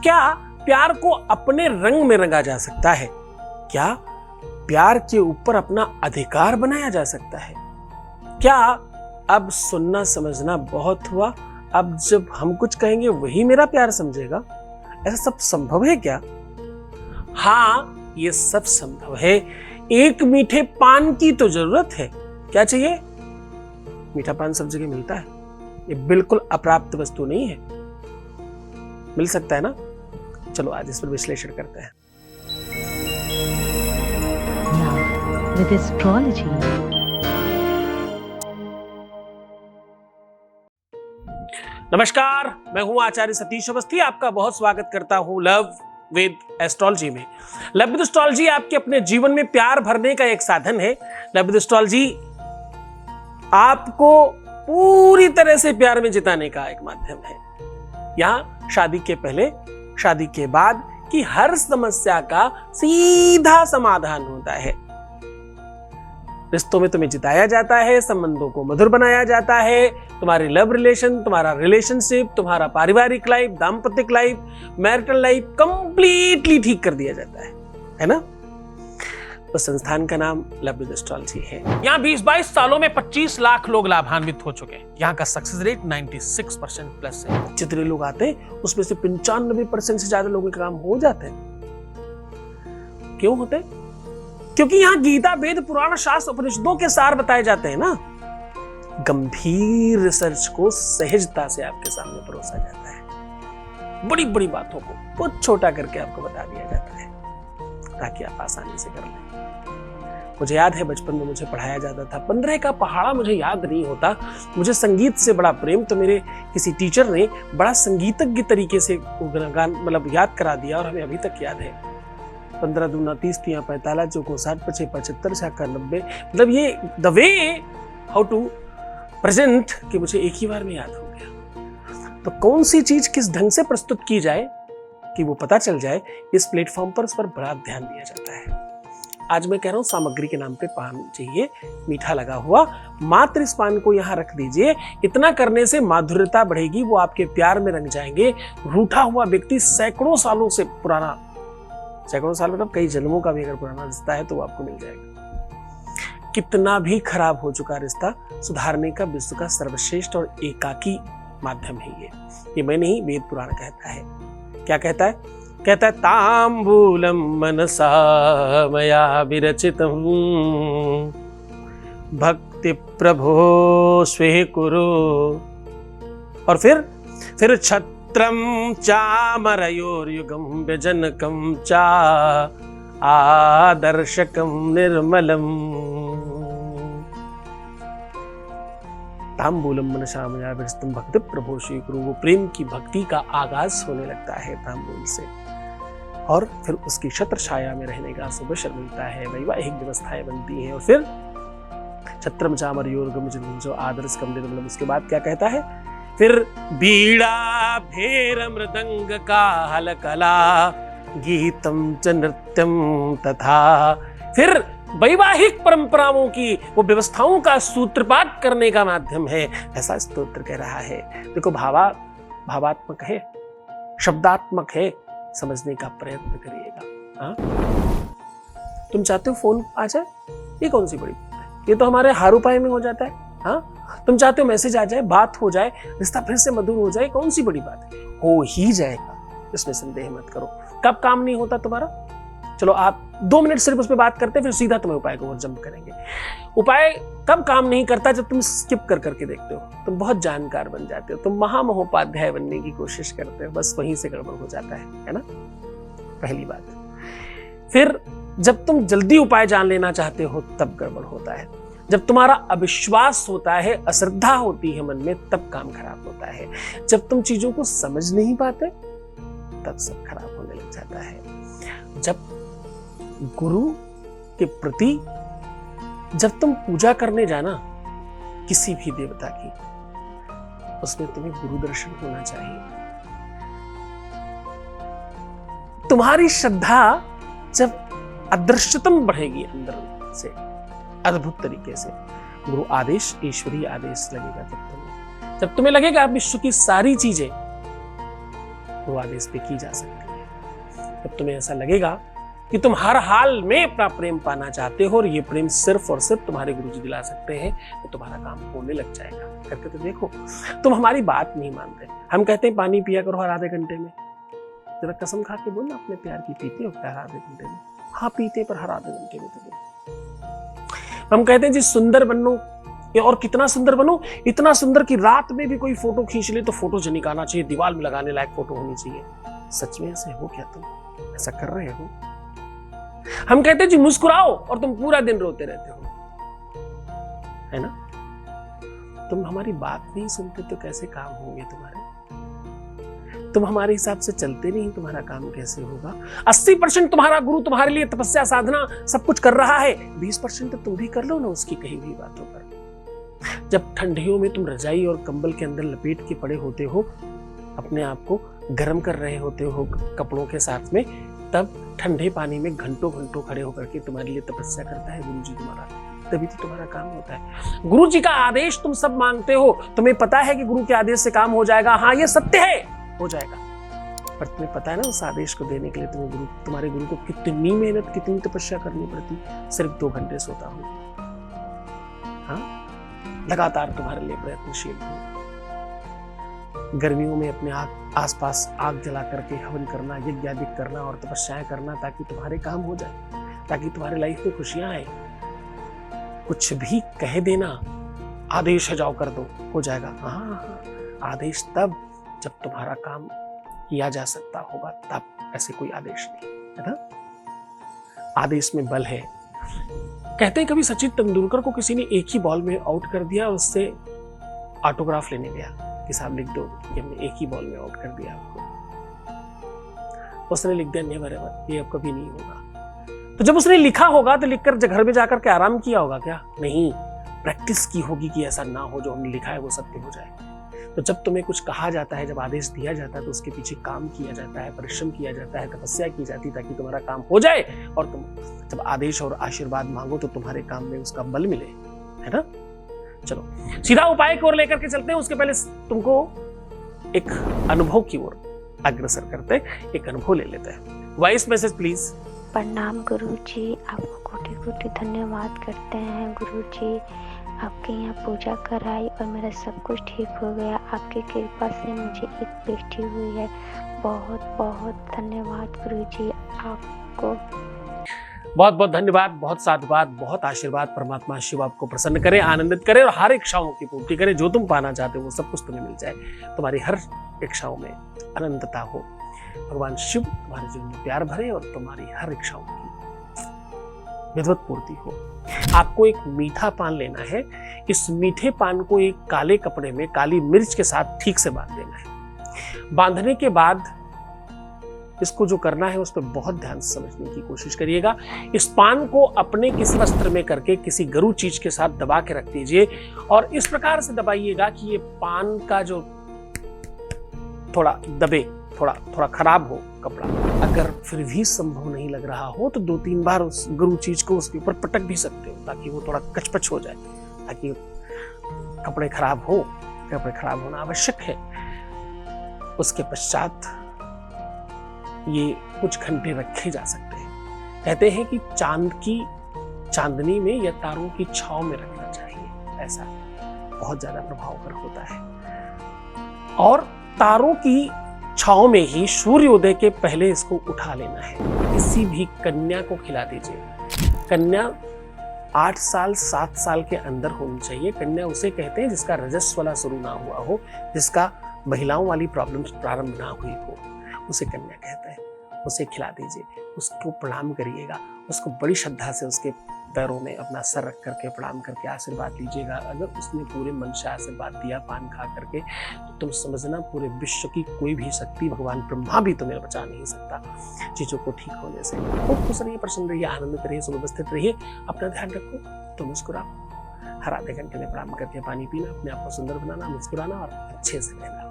क्या प्यार को अपने रंग में रंगा जा सकता है? क्या प्यार के ऊपर अपना अधिकार बनाया जा सकता है? क्या अब सुनना समझना बहुत हुआ, अब जब हम कुछ कहेंगे वही मेरा प्यार समझेगा? ऐसा सब संभव है क्या? हाँ, ये सब संभव है। एक मीठे पान की तो जरूरत है। क्या चाहिए? मीठा पान सब जगह मिलता है, ये बिल्कुल अप्राप्त वस्तु नहीं है, मिल सकता है ना। चलो आज इस पर विश्लेषण करते हैं। With astrology. नमस्कार, मैं हूं आचार्य सतीश अवस्थी, आपका बहुत स्वागत करता हूं लव विद एस्ट्रोलॉजी में। लव विद एस्ट्रोलॉजी आपके अपने जीवन में प्यार भरने का एक साधन है। लव विद एस्ट्रोलॉजी आपको पूरी तरह से प्यार में जिताने का एक माध्यम है। यहां शादी के पहले, शादी के बाद की हर समस्या का सीधा समाधान होता है। रिश्तों में तुम्हें जिताया जाता है, संबंधों को मधुर बनाया जाता है, तुम्हारी लव रिलेशन, तुम्हारा रिलेशनशिप, तुम्हारा पारिवारिक लाइफ, दाम्पत्य लाइफ, मैरिटल लाइफ कंप्लीटली ठीक कर दिया जाता है ना। तो संस्थान का नाम लव विद एस्ट्रोलॉजी है। यहाँ 20-22 सालों में 25 लाख लोग लाभान्वित हो चुके हैं। यहाँ का सक्सेस रेट 96% प्लस है। जितने लोग आते हैं उसमें से 95% से ज्यादा लोगों के काम हो जाते हैं। क्यों होते हैं? क्योंकि यहाँ गीता, वेद, पुराण, शास्त्र, उपनिषदों के सार बताए जाते हैं ना। गंभीर रिसर्च को सहजता से आपके सामने परोसा जाता है। बड़ी बड़ी बातों को बहुत छोटा करके आपको बता दिया जाता है ताकि आप आसानी से कर लें। मुझे याद है बचपन में मुझे पढ़ाया जाता था, 15 का पहाड़ा मुझे याद नहीं होता। मुझे संगीत से बड़ा प्रेम, तो मेरे किसी टीचर ने बड़ा संगीतज्ञ तरीके से गान मतलब याद करा दिया और हमें अभी तक याद है। 15 दूना 30, 3 45, चौको 60, 25 75, 56 90, मतलब ये the way how to present कि मुझे एक ही बार में याद हो गया। तो कौन सी चीज किस ढंग से प्रस्तुत की जाए कि वो पता चल जाए, इस प्लेटफॉर्म पर उस पर बड़ा ध्यान दिया जाता है। आज मैं कह रहा हूं सामग्री के नाम पे पान चाहिए, मीठा लगा हुआ, मात्र इस पान को यहां रख दीजिए। इतना करने से माधुर्यता बढ़ेगी, वो आपके प्यार में रंग जाएंगे। रूठा हुआ व्यक्ति सैकड़ों सालों से पुराना, सैकड़ों साल मतलब कई जन्मों का भी अगर पुराना रिश्ता है तो वो आपको मिल जाएगा। कितना भी खराब हो चुका रिश्ता सुधारने का विश्व का सर्वश्रेष्ठ और एकाकी माध्यम है ये मैं नहीं, वेद पुराण कहता है। क्या कहता है? कहता है तांबूलम मनसा मया विरचितम भक्ति प्रभो स्वीकुरु। और फिर छत्रम चामरयोर्युगम व्यजनकम चा आदर्शकम निर्मलम। तांबूलम मनसा मया विरचितम भक्ति प्रभो स्वीकुरु। वो प्रेम की भक्ति का आगाज होने लगता है तांबूल से, और फिर उसकी छत्र छाया में रहने का सुअवसर मिलता है, वैवाहिक व्यवस्थाएं बनती हैं। और फिर छत्रम चामरयोर्युगम जो आदर्श कम निर्मलम। उसके बाद क्या कहता है? फिर बीड़ा भेर मृदंग का हलकला गीतम च नृत्यम तथा। फिर वैवाहिक परंपराओं की वो व्यवस्थाओं का सूत्रपात करने का माध्यम है, ऐसा स्तोत्र कह रहा है। देखो भावात्मक है, शब्दात्मक है, समझने का प्रयत्न करिएगा। हाँ, तुम चाहते हो फोन आ जाए, ये कौन सी बड़ी बात है, ये तो हमारे हार उपाय में हो जाता है। हाँ, तुम चाहते हो मैसेज आ जाए, बात हो जाए, रिश्ता फिर से मधुर हो जाए, कौन सी बड़ी बात है, हो ही जाएगा, इसमें संदेह मत करो। कब काम नहीं होता तुम्हारा? चलो आप 2 मिनट सिर्फ उस पर बात करते, फिर सीधा तुम्हें उपाय को जंप करेंगे। उपाय कब काम नहीं करता? जब तुम स्किप कर करके देखते हो, तुम बहुत जानकार बन जाते हो, तुम महामहोपाध्याय बनने की कोशिश करते हो, बस वहीं से गड़बड़ हो जाता है ना, पहली बात। फिर जब तुम जल्दी उपाय जान लेना चाहते हो तब गड़बड़ होता है। जब तुम्हारा अविश्वास होता है, अश्रद्धा होती है मन में, तब काम खराब होता है। जब तुम चीजों को समझ नहीं पाते तब सब खराब होने लग जाता है। जब गुरु के प्रति जब तुम पूजा करने जाना किसी भी देवता की, उसमें तुम्हें गुरु दर्शन होना चाहिए। तुम्हारी श्रद्धा जब अदृश्यतम बढ़ेगी अंदर से अद्भुत तरीके से, गुरु आदेश ईश्वरीय आदेश लगेगा। जब तुम्हें लगेगा विश्व की सारी चीजें वो आदेश पे की जा सकती है। जब तुम्हें ऐसा लगेगा कि तुम हर हाल में अपना प्रेम पाना चाहते हो और ये प्रेम सिर्फ और सिर्फ तुम्हारे गुरुजी दिला सकते हैं, तो तुम्हारा काम होने लग जाएगा। करके तो देखो, तुम हमारी बात नहीं मानते। हम कहते हैं पानी पिया करो हर आधे घंटे में, जरा कसम खा के बोलना अपने प्यार की, पीते हो प्यार आधे घंटे में? हाँ पीते, पर हर आधे घंटे में तो। हम कहते हैं जी सुंदर बनो, और कितना सुंदर बनो, इतना सुंदर कि रात में भी कोई फोटो खींच ले तो फोटो जेनिक आना चाहिए, दीवार में लगाने लायक फोटो होनी चाहिए। सच में ऐसे हो क्या? तुम ऐसा कर रहे हो? हम कहते हैं जी मुस्कुराओ, और तुम पूरा दिन रोते रहते हो, है ना? तुम हमारी बात नहीं सुनते तो कैसे काम होंगे तुम्हारे? तुम हमारे हिसाब से चलते नहीं, तुम्हारा काम कैसे होगा? 80% तुम्हारा गुरु तुम्हारे लिए तपस्या साधना सब कुछ कर रहा है, 20% तो तुम भी कर लो ना उसकी कही हुई बातों पर। जब ठंडियों में तुम रजाई और कंबल के अंदर लपेट के पड़े होते हो, अपने आप को गर्म कर रहे होते हो कपड़ों के साथ में, तब ठंडे पानी में घंटों घंटों खड़े होकर के तुम्हारे लिए तपस्या करता है गुरुजी तुम्हारा, तभी तो तुम्हारा काम होता है। गुरुजी का आदेश तुम सब मांगते हो, तुम्हें पता है कि गुरु के आदेश से काम हो जाएगा, हाँ ये सत्य है, हो जाएगा। पर तुम्हें पता है ना उस आदेश को देने के लिए तुम्हारे गुरु को कितनी मेहनत, कितनी तपस्या करनी पड़ती। सिर्फ 2 घंटे सोता हूं, हाँ लगातार तुम्हारे लिए प्रयत्नशील हूं। गर्मियों में अपने आसपास आग जला करके हवन करना, यज्ञ करना और तपस्याएं करना, ताकि तुम्हारे काम हो जाए, ताकि तुम्हारे लाइफ में खुशियां आए। कुछ भी कह देना, आदेश है जाओ कर दो, हो जाएगा। हाँ, आदेश तब जब तुम्हारा काम किया जा सकता होगा, तब। ऐसे कोई आदेश नहीं है ना। आदेश में बल है। कहते हैं कभी सचिन तेंदुलकर को किसी ने एक ही बॉल में आउट कर दिया, उससे ऑटोग्राफ लेने गया कि साहब लिख दो कि हमने एक ही बॉल में आउट कर दिया आपको। उसने लिख दिया नेवर एवर, ये अब कभी नहीं होगा। तो जब उसने लिखा होगा तो लिखकर घर में जाकर के आराम किया होगा क्या? नहीं, प्रैक्टिस की होगी कि ऐसा ना हो, जो हमने लिखा है वो सत्य हो जाए। तो जब तुम्हें कुछ कहा जाता है, जब आदेश दिया जाता है, तो उसके पीछे काम किया जाता है, परिश्रम किया जाता है, तपस्या की जाती है, ताकि तुम्हारा काम हो जाए। और तुम जब आदेश और आशीर्वाद मांगो तो तुम्हारे काम में उसका बल मिले, है ना। चलो सीधा उपाय की ओर लेकर के चलते हैं। उसके पहले तुमको एक अनुभव की ओर अग्रसर करते हैं, एक अनुभव ले लेते हैं। Voice message please. प्रणाम गुरुजी, आपको कोटि कोटि धन्यवाद करते हैं गुरुजी। आपके यहाँ पूजा कराई और मेरा सब कुछ ठीक हो गया। आपकी कृपा से मुझे एक बेटी हुई है। बहुत बहुत धन्यवाद गुरुजी आपको। बहुत बहुत धन्यवाद, बहुत साधुवाद, बहुत आशीर्वाद। परमात्मा शिव आपको प्रसन्न करे, आनंदित करे और हर इच्छाओं की पूर्ति करे। जो तुम पाना चाहते हो वो सब कुछ तुम्हें मिल जाए। तुम्हारी हर इच्छाओं में अनंतता हो। भगवान शिव तुम्हारे जीवन में प्यार भरे और तुम्हारी हर इच्छाओं की विधिवत पूर्ति हो। आपको एक मीठा पान लेना है। इस मीठे पान को एक काले कपड़े में काली मिर्च के साथ ठीक से बांध देना है। बांधने के बाद इसको जो करना है उस पर बहुत ध्यान से समझने की कोशिश करिएगा। इस पान को अपने किसी वस्त्र में करके किसी गरु चीज के साथ दबा के रख दीजिए और इस प्रकार से दबाइएगा कि ये पान का जो थोड़ा दबे, थोड़ा खराब हो कपड़ा। अगर फिर भी संभव नहीं लग रहा हो तो 2-3 बार उस गरु चीज को उसके ऊपर पटक भी सकते हो, ताकि वो थोड़ा कचपच हो जाए, ताकि कपड़े खराब हो। कपड़े खराब होना आवश्यक है। उसके पश्चात ये कुछ घंटे रखे जा सकते हैं। कहते हैं कि चांद की चांदनी में या तारों की छांव में रखना चाहिए, ऐसा बहुत ज्यादा प्रभावकर होता है। और तारों की छांव में ही सूर्योदय के पहले इसको उठा लेना है। किसी भी कन्या को खिला दीजिए। कन्या 8 साल 7 साल के अंदर होनी चाहिए। कन्या उसे कहते हैं जिसका रजस वाला शुरू ना हुआ हो, जिसका महिलाओं वाली प्रॉब्लम्स प्रारंभ ना हुई हो, उसे कन्या कहते हैं। उसे खिला दीजिए, उसको प्रणाम करिएगा, उसको बड़ी श्रद्धा से उसके पैरों में अपना सर रख करके प्रणाम करके आशीर्वाद लीजिएगा। अगर उसने पूरे मन से आशीर्वाद दिया पान खा करके, तो तुम समझना पूरे विश्व की कोई भी शक्ति, भगवान ब्रह्मा भी तुम्हें बचा नहीं सकता चीजों को ठीक होने से। खूब खुश रहिए, प्रसन्न रहिए, आनंदित रहिए, सुव्यवस्थित रहिए। अपना ध्यान रखो, तो मुस्कुराओ। हर आधे घंटे में प्रणाम करके पानी पीना, अपने आप को सुंदर बनाना, मुस्कुराना और अच्छे से रहना।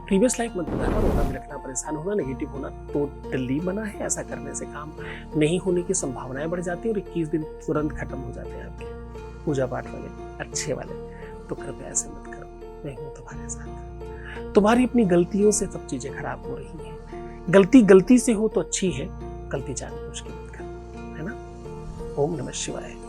प्रीवियस लाइफ मत बताना, रोना बिलखना, परेशान होना, नेगेटिव होना टोटली मना है। ऐसा करने से काम नहीं होने की संभावनाएं बढ़ जाती है और 21 दिन तुरंत खत्म हो जाते हैं आपके। पूजा पाठ वाले, अच्छे वाले, तो कृपया ऐसे मत करो। मैं हूं तुम्हारे साथ। तुम्हारी अपनी गलतियों से सब चीजें खराब हो रही हैं। गलती गलती से हो तो अच्छी है, गलती जानबूझ के मत करो, है ना। ओम नमः शिवाय।